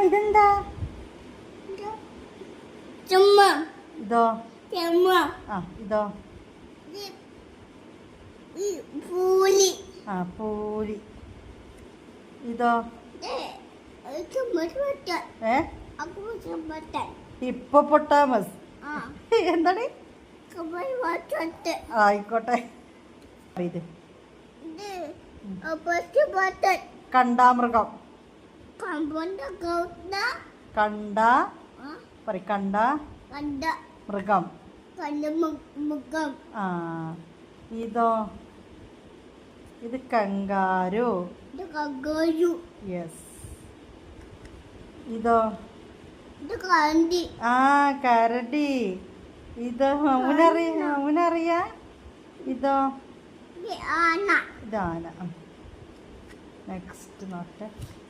ഇതെന്താ? ഇതോ? ആ ഇതോ? ആ പൂരി. ഇതോ? ഹിപ്പോപ്പൊട്ടാമസ്. എന്താണ്? ആയിക്കോട്ടെ. ഇത് കണ്ടാമൃഗം. കണ്ട മൃഗം. ആ ഇതോ? ഇത് കങ്കാരു. യെസ്. ഇതോ? ആ കരടി. ഇതോ? അവനറിയാ? ഇതോ? ഇതാന. നെക്സ്റ്റ് നോട്ടെ.